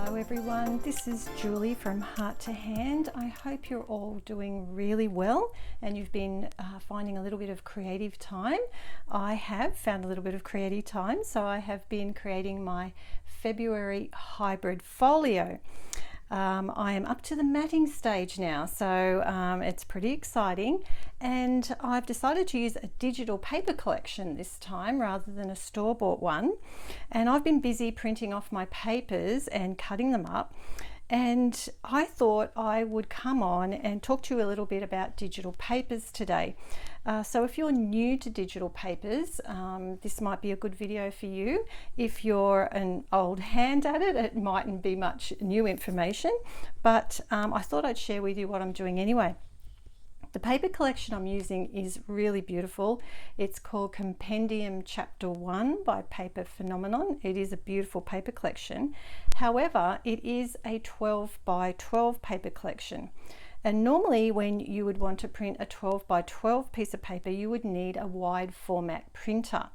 Hello everyone, this is Julie from Heart to Hand. I hope you're all doing really well and you've been finding a little bit of creative time. I have found a little bit of creative time, so I have been creating my February hybrid folio. I am up to the matting stage now, so it's pretty exciting, and I've decided to use a digital paper collection this time rather than a store-bought one. And I've been busy printing off my papers and cutting them up, and I thought I would come on and talk to you a little bit about digital papers today. So if you're new to digital papers, this might be a good video for you. If you're an old hand at it, it mightn't be much new information, but I thought I'd share with you what I'm doing anyway. The paper collection I'm using is really beautiful. It's called Compendium Chapter 1 by Paper Phenomenon. It is a beautiful paper collection. However, it is a 12 by 12 paper collection. And normally when you would want to print a 12 by 12 piece of paper, you would need a wide format printer.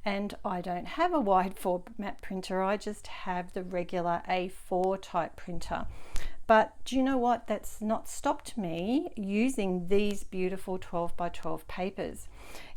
And I don't have a wide format printer, I just have the regular A4 type printer. But do you know what? That's not stopped me using these beautiful 12 by 12 papers.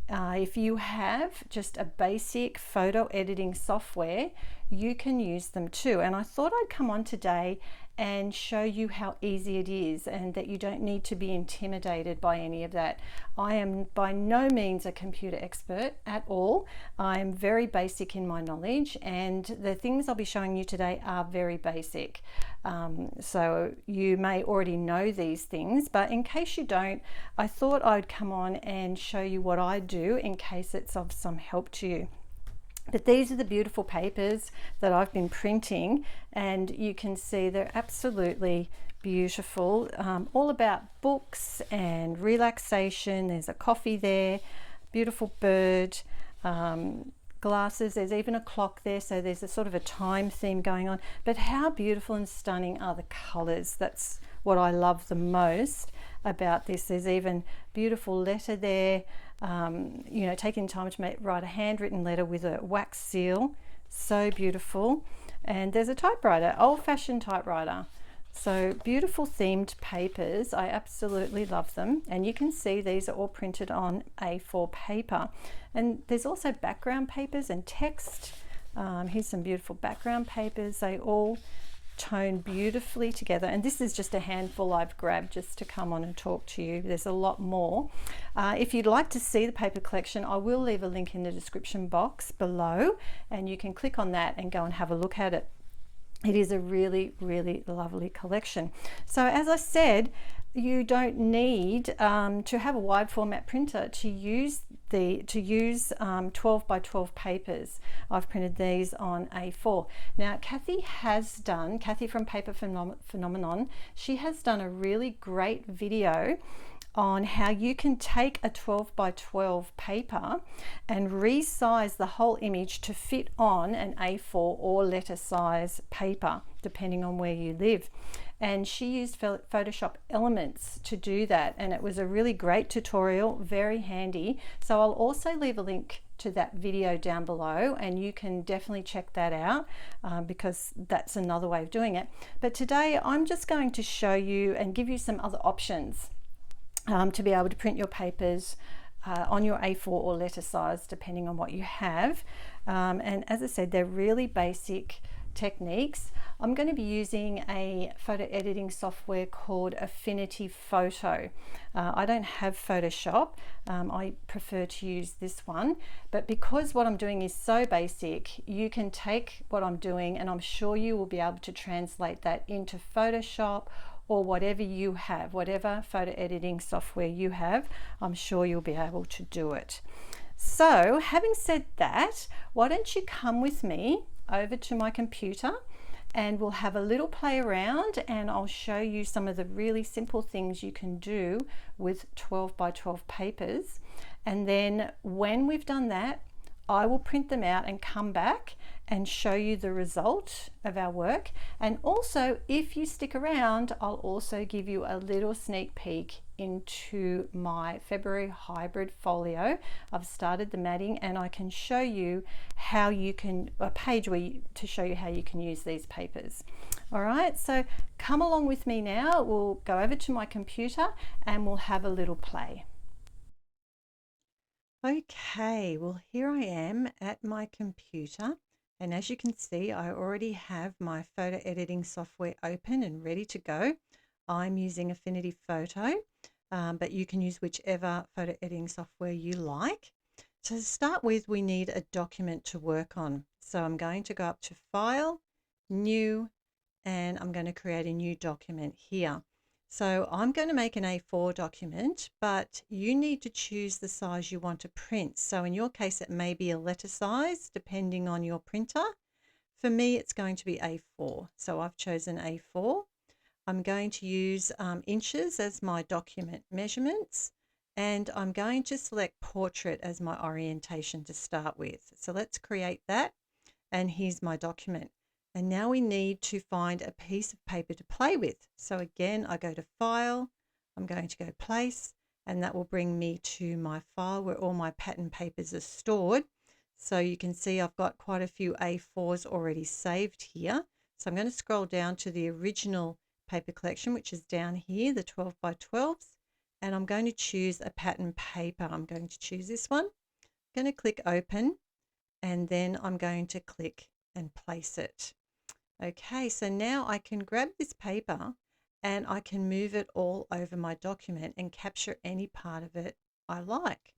If you have just a basic photo editing software, you can use them too. And I thought I'd come on today and show you how easy it is and that you don't need to be intimidated by any of that. I am by no means a computer expert at all. I'm very basic in my knowledge, and the things I'll be showing you today are very basic. So you may already know these things, but in case you don't, I thought I'd come on and show you what I do in case it's of some help to you. But these are the beautiful papers that I've been printing, and you can see they're absolutely beautiful. All about books and relaxation. There's a coffee there, beautiful bird, glasses. There's even a clock there, so there's a sort of a time theme going on. But how beautiful and stunning are the colors? That's what I love the most about this. There's even beautiful letter there, you know, taking time to write a handwritten letter with a wax seal. So beautiful. And there's a typewriter, old-fashioned typewriter. So beautiful themed papers. I absolutely love them. And you can see these are all printed on A4 paper. And there's also background papers and text. Here's some beautiful background papers. They all tone beautifully together, and this is just a handful I've grabbed just to come on and talk to you. There's a lot more. If you'd like to see the paper collection, I will leave a link in the description box below, and you can click on that and go and have a look at it. It is a really, really lovely collection. So as I said, you don't need to have a wide format printer to use 12 by 12 papers. I've printed these on A4. Now Kathy from Paper Phenomenon, she has done a really great video on how you can take a 12 by 12 paper and resize the whole image to fit on an A4 or letter size paper, depending on where you live. And she used Photoshop Elements to do that, and it was a really great tutorial, very handy. So I'll also leave a link to that video down below, and you can definitely check that out because that's another way of doing it. But today I'm just going to show you and give you some other options to be able to print your papers on your A4 or letter size, depending on what you have. And as I said, they're really basic techniques. I'm going to be using a photo editing software called Affinity Photo. I don't have Photoshop. I prefer to use this one, but because what I'm doing is so basic, you can take what I'm doing, and I'm sure you will be able to translate that into Photoshop or whatever you have, whatever photo editing software you have. I'm sure you'll be able to do it. So having said that, why don't you come with me over to my computer and we'll have a little play around, and I'll show you some of the really simple things you can do with 12 by 12 papers. And then when we've done that, I will print them out and come back and show you the result of our work. And also, if you stick around, I'll also give you a little sneak peek into my February hybrid folio. I've started the matting, and I can show you how you can, a page to show you how you can use these papers. All right, so come along with me now. We'll go over to my computer and we'll have a little play. Okay, well, here I am at my computer, and as you can see, I already have my photo editing software open and ready to go. I'm using Affinity Photo, but you can use whichever photo editing software you like. So to start with, we need a document to work on. So I'm going to go up to File, New, and I'm going to create a new document here. So I'm going to make an A4 document, but you need to choose the size you want to print. So in your case, it may be a letter size, depending on your printer. For me, it's going to be A4. So I've chosen A4. I'm going to use inches as my document measurements, and I'm going to select portrait as my orientation to start with. So let's create that, and here's my document. And now we need to find a piece of paper to play with. So again, I go to File, I'm going to go Place, and that will bring me to my file where all my pattern papers are stored. So you can see I've got quite a few A4s already saved here. So I'm going to scroll down to the original paper collection, which is down here, the 12 by 12s, and I'm going to choose a pattern paper. I'm going to choose this one. I'm going to click Open, and then I'm going to click and place it. Okay, so now I can grab this paper and I can move it all over my document and capture any part of it I like.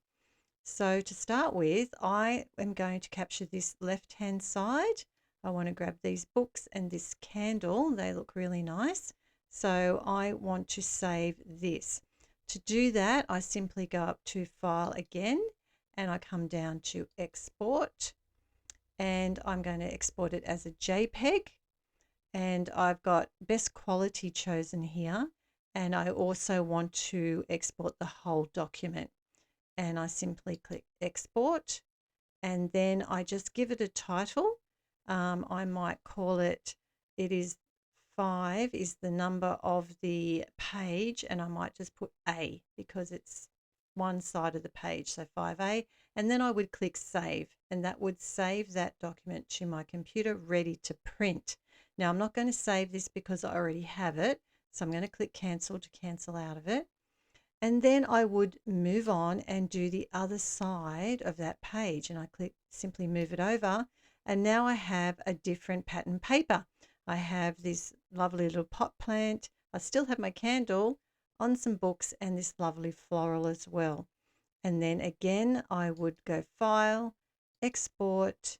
So to start with, I am going to capture this left-hand side. I want to grab these books and this candle. They look really nice. So I want to save this. To do that, I simply go up to File again, and I come down to Export, and I'm going to export it as a JPEG. And I've got best quality chosen here, and I also want to export the whole document, and I simply click Export, and then I just give it a title. I might call it, it is 5 is the number of the page, and I might just put A because it's one side of the page, so 5A, and then I would click Save, and that would save that document to my computer ready to print. Now I'm not going to save this because I already have it, so I'm going to click Cancel to cancel out of it. And then I would move on and do the other side of that page, and I click simply move it over, and now I have a different pattern paper. I have this lovely little pot plant. I still have my candle on some books and this lovely floral as well. And then again, I would go File, Export,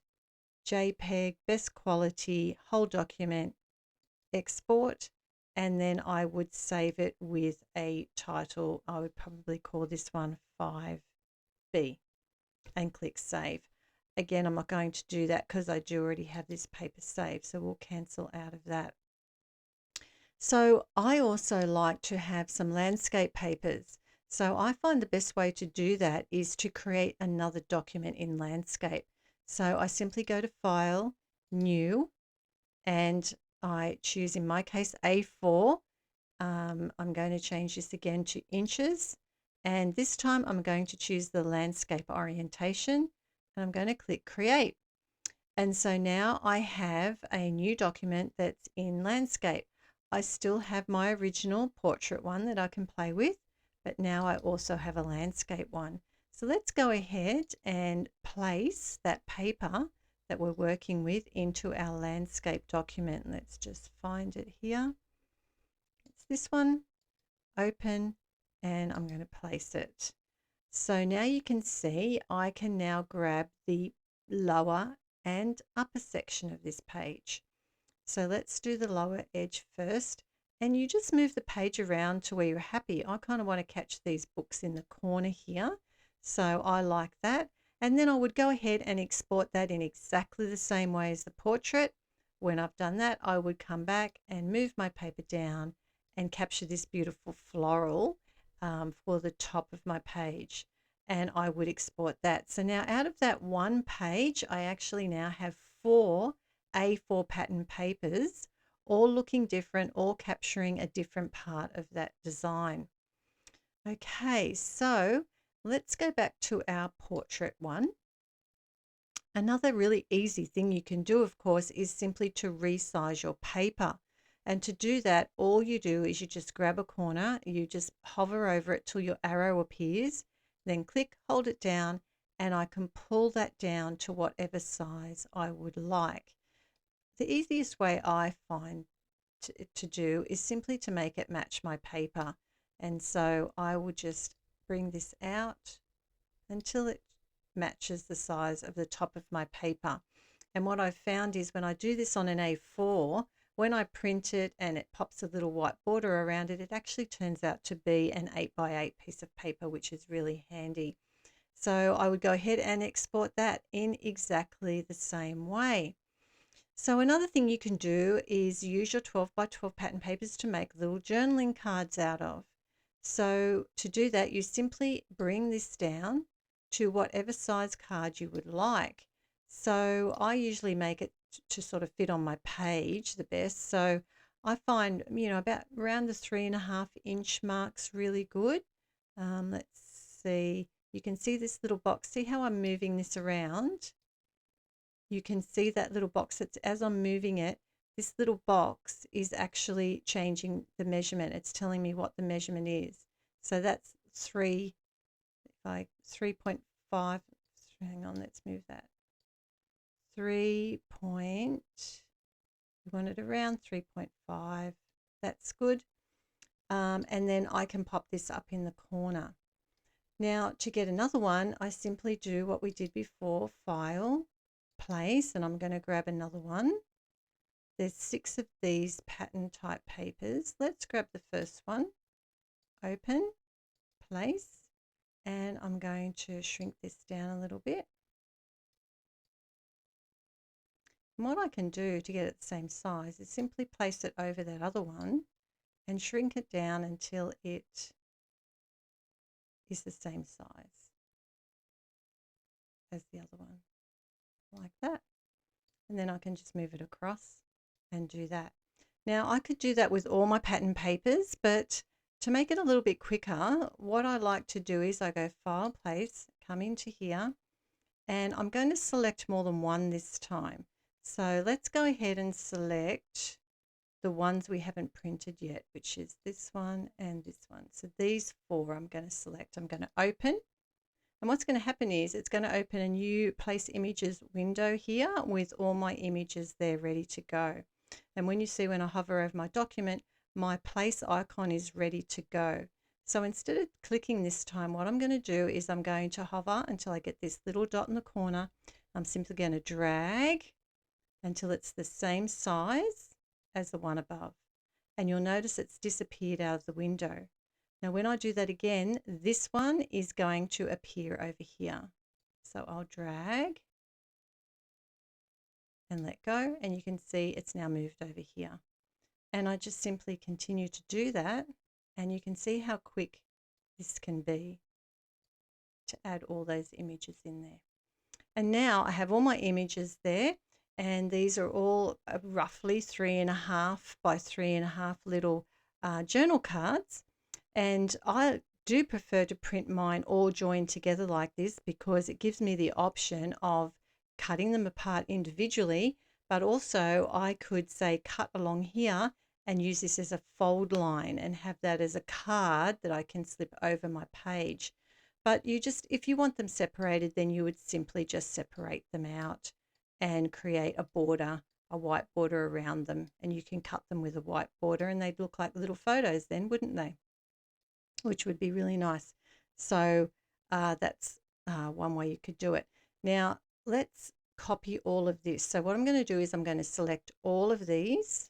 JPEG, best quality, whole document, Export, and then I would save it with a title. I would probably call this one 5B and click Save. Again, I'm not going to do that because I do already have this paper saved, so we'll cancel out of that. So I also like to have some landscape papers. So I find the best way to do that is to create another document in landscape. So I simply go to File, New, and I choose, in my case, A4. I'm going to change this again to inches, and this time I'm going to choose the landscape orientation, and I'm going to click Create. And so now I have a new document that's in landscape. I still have my original portrait one that I can play with, but now I also have a landscape one. So let's go ahead and place that paper that we're working with into our landscape document. Let's just find it here. It's this one, open, and I'm going to place it. So now you can see I can now grab the lower and upper section of this page. So let's do the lower edge first, and you just move the page around to where you're happy. I kind of want to catch these books in the corner here, so I like that. And then I would go ahead and export that in exactly the same way as the portrait. When I've done that, I would come back and move my paper down and capture this beautiful floral for the top of my page, and I would export that. So now out of that one page, I actually now have 4 A4 pattern papers, all looking different, all capturing a different part of that design. Okay, so let's go back to our portrait one. Another really easy thing you can do, of course, is simply to resize your paper. And to do that, all you do is you just grab a corner, you just hover over it till your arrow appears, then click, hold it down, and I can pull that down to whatever size I would like. The easiest way I find to do is simply to make it match my paper. And so I would just bring this out until it matches the size of the top of my paper. And what I've found is when I do this on an A4, when I print it and it pops a little white border around it, it actually turns out to be an 8x8 piece of paper, which is really handy. So I would go ahead and export that in exactly the same way. So another thing you can do is use your 12x12 pattern papers to make little journaling cards out of. So to do that, you simply bring this down to whatever size card you would like. So I usually make it to sort of fit on my page the best. So I find, about around the 3.5-inch mark's really good. Let's see. You can see this little box. See how I'm moving this around? You can see that little box. It's as I'm moving it, this little box is actually changing the measurement. It's telling me what the measurement is. So that's 3.5. Hang on, let's move that. 3 point, we want it around 3.5. That's good. And then I can pop this up in the corner. Now to get another one, I simply do what we did before, File, Place, and I'm going to grab another one. There's 6 of these pattern type papers. Let's grab the first one, Open, Place, and I'm going to shrink this down a little bit. And what I can do to get it the same size is simply place it over that other one and shrink it down until it is the same size as the other one, like that. And then I can just move it across and do that. Now I could do that with all my pattern papers, but to make it a little bit quicker, what I like to do is I go File, Place, come into here, and I'm going to select more than one this time. So let's go ahead and select the ones we haven't printed yet, which is this one and this one. So these 4 I'm going to select. I'm going to open. And what's going to happen is it's going to open a new Place Images window here with all my images there ready to go. And when you see when I hover over my document, my place icon is ready to go. So instead of clicking this time, what I'm going to do is I'm going to hover until I get this little dot in the corner. I'm simply going to drag until it's the same size as the one above. And you'll notice it's disappeared out of the window. Now when I do that again, this one is going to appear over here. So I'll drag and let go, and you can see it's now moved over here. And I just simply continue to do that, and you can see how quick this can be to add all those images in there. And now I have all my images there, and these are all roughly 3.5 by 3.5 little journal cards. And I do prefer to print mine all joined together like this because it gives me the option of cutting them apart individually, but also I could say cut along here and use this as a fold line and have that as a card that I can slip over my page. But if you want them separated, then you would simply just separate them out and create a border, a white border around them, and you can cut them with a white border and they'd look like little photos then, wouldn't they? Which would be really nice. So that's one way you could do it. Now let's copy all of this. So what I'm going to do is I'm going to select all of these.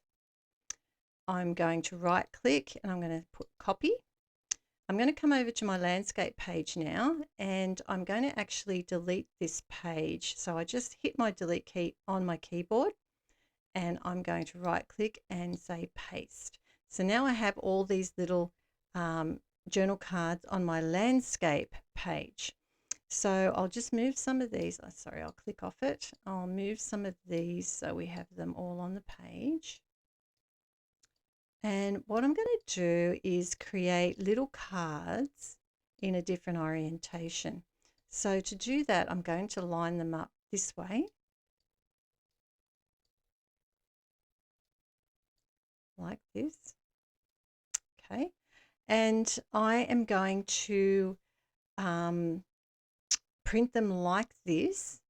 I'm going to right click and I'm going to put copy. I'm going to come over to my landscape page now, and I'm going to actually delete this page. So I just hit my delete key on my keyboard and I'm going to right click and say paste. So now I have all these little journal cards on my landscape page. So I'll just move some of these. Sorry, I'll click off it. I'll move some of these so we have them all on the page. And what I'm going to do is create little cards in a different orientation. So to do that, I'm going to line them up this way. like this. Okay, and I am going to print them like this.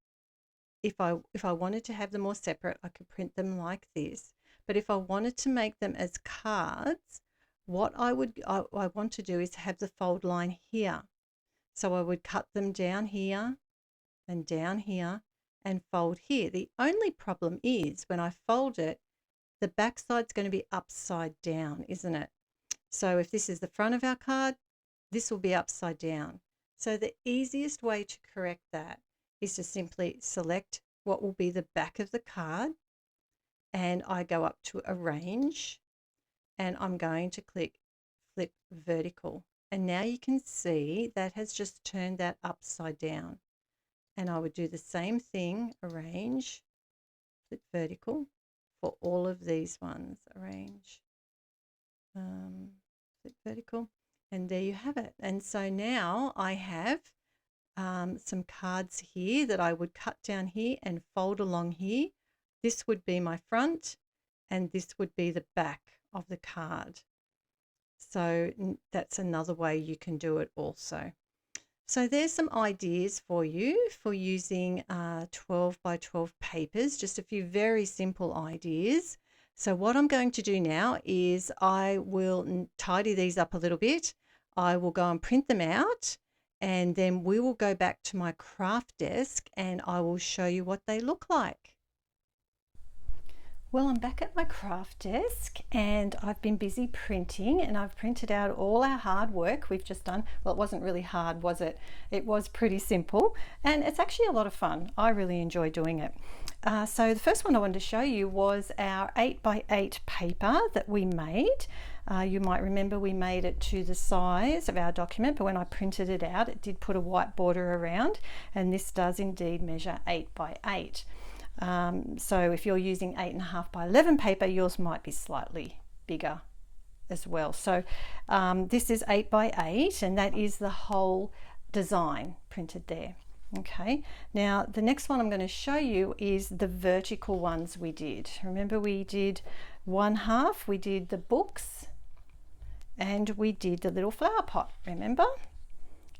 If I wanted to have them more separate, I could print them like this. But if I wanted to make them as cards, what I want to do is have the fold line here. So I would cut them down here and fold here. The only problem is when I fold it, the back side's going to be upside down, isn't it? So if this is the front of our card, this will be upside down. So the easiest way to correct that is to simply select what will be the back of the card, and I go up to Arrange, and I'm going to click Flip Vertical. And now you can see that has just turned that upside down. And I would do the same thing, Arrange, Flip Vertical, for all of these ones. Arrange, Flip Vertical, and there you have it. And so now I have some cards here that I would cut down here and fold along here. This would be my front, and this would be the back of the card. So that's another way you can do it also. So there's some ideas for you for using 12 by 12 papers, just a few very simple ideas. So what I'm going to do now is I will tidy these up a little bit. I will go and print them out, and then we will go back to my craft desk and I will show you what they look like. Well, I'm back at my craft desk and I've been busy printing, and I've printed out all our hard work we've just done. Well, it wasn't really hard, was it? It was pretty simple, and it's actually a lot of fun. I really enjoy doing it. So the first one I wanted to show you was our 8 by 8 paper that we made. You might remember we made it to the size of our document, but when I printed it out, it did put a white border around, and this does indeed measure 8 by 8. So if you're using 8.5 by 11 paper, yours might be slightly bigger as well. So this is 8 by 8, and that is the whole design printed there. Okay, now the next one I'm going to show you is the vertical ones we did. Remember, we did one half, we did the books, and we did the little flower pot, remember?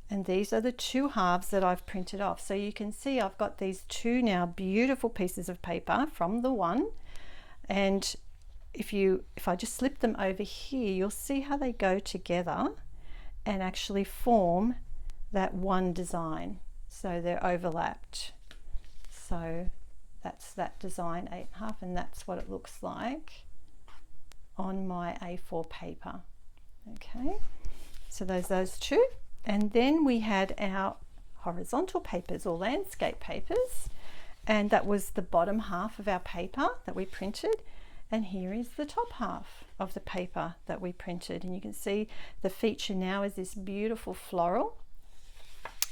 And these are the two halves that I've printed off. So you can see I've got these two now beautiful pieces of paper from the one. And if I just slip them over here, you'll see how they go together and actually form that one design. So they're overlapped. So that's that design, 8.5, and that's what it looks like on my A4 paper. Okay, so those two. And then we had our horizontal papers or landscape papers, and that was the bottom half of our paper that we printed, and here is the top half of the paper that we printed. And you can see the feature now is this beautiful floral,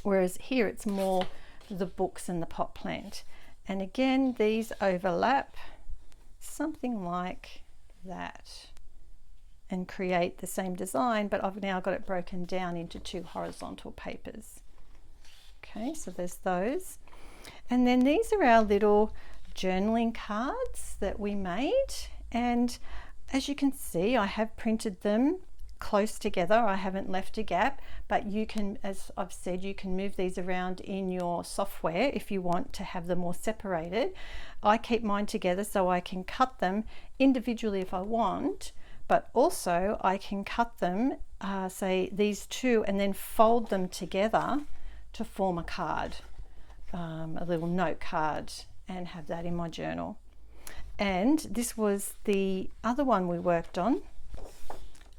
whereas here it's more the books and the pot plant. And again, these overlap something like that and create the same design, but I've now got it broken down into two horizontal papers. Okay, so there's those. And then these are our little journaling cards that we made, and as you can see, I have printed them close together. I haven't left a gap, but you can, as I've said, you can move these around in your software if you want to have them more separated. I keep mine together so I can cut them individually if I want, but also I can cut them, say these two, and then fold them together to form a card, a little note card, and have that in my journal. And this was the other one we worked on,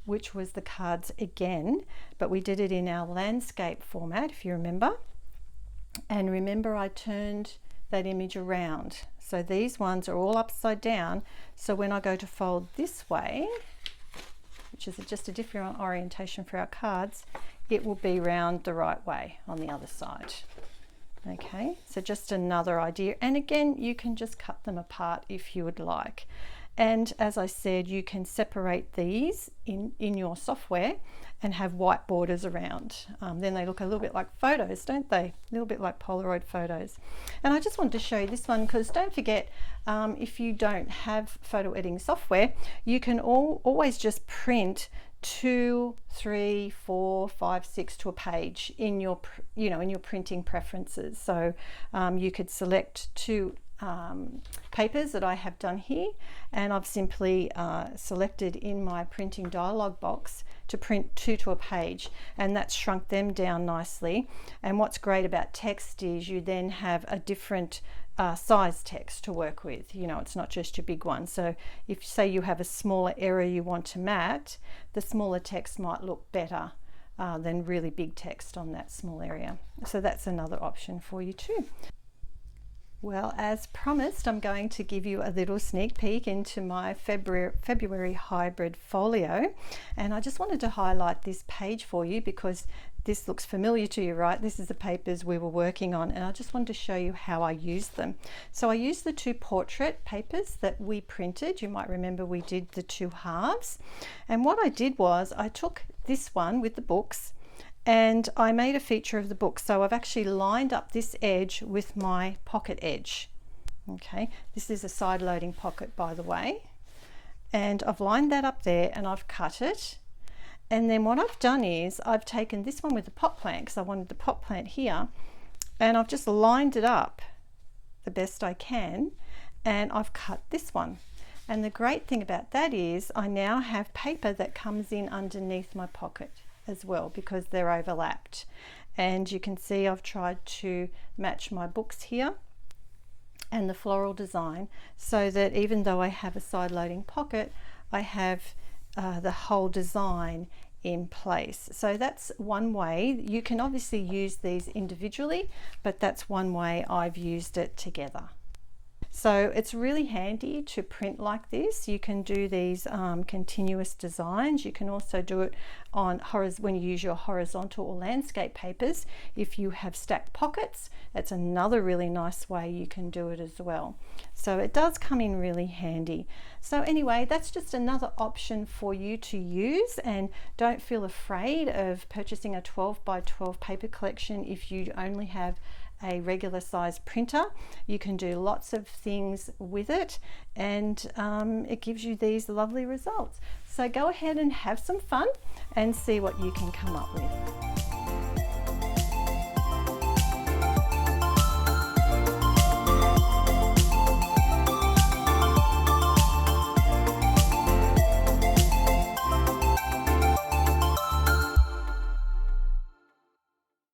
which was the cards again, but we did it in our landscape format, if you remember. And remember, I turned that image around. So these ones are all upside down. So when I go to fold this way, which is just a different orientation for our cards, it will be round the right way on the other side. Okay, so just another idea. And again, you can just cut them apart if you would like. And as I said, you can separate these in your software and have white borders around. Then they look a little bit like photos, don't they? A little bit like Polaroid photos. And I just wanted to show you this one because don't forget, if you don't have photo editing software, you can always just print 2, 3, 4, 5, 6 to a page in your, in your printing preferences. So you could select 2 papers that I have done here, and I've simply selected in my printing dialog box to print 2 to a page, and that's shrunk them down nicely. And what's great about text is you then have a different size text to work with. It's not just your big one. So if say you have a smaller area you want to mat, the smaller text might look better than really big text on that small area. So that's another option for you too. Well, as promised, I'm going to give you a little sneak peek into my February hybrid folio, and I just wanted to highlight this page for you because this looks familiar to you, right? This is the papers we were working on, and I just wanted to show you how I used them. So I used the 2 portrait papers that we printed. You might remember we did the 2 halves, and what I did was I took this one with the books and I made a feature of the book. So I've actually lined up this edge with my pocket edge. Okay, this is a side loading pocket, by the way. And I've lined that up there and I've cut it. And then what I've done is I've taken this one with the pot plant, because I wanted the pot plant here, and I've just lined it up the best I can, and I've cut this one. And the great thing about that is I now have paper that comes in underneath my pocket as well, because they're overlapped. And you can see I've tried to match my books here and the floral design, so that even though I have a side loading pocket, I have the whole design in place. So that's one way. You can obviously use these individually, but that's one way I've used it together. So it's really handy to print like this. You can do these continuous designs. You can also do it on when you use your horizontal or landscape papers. If you have stacked pockets, it's another really nice way you can do it as well. So it does come in really handy. So anyway, that's just another option for you to use, and don't feel afraid of purchasing a 12 by 12 paper collection if you only have a regular size printer. You can do lots of things with it, and it gives you these lovely results. So go ahead and have some fun and see what you can come up with.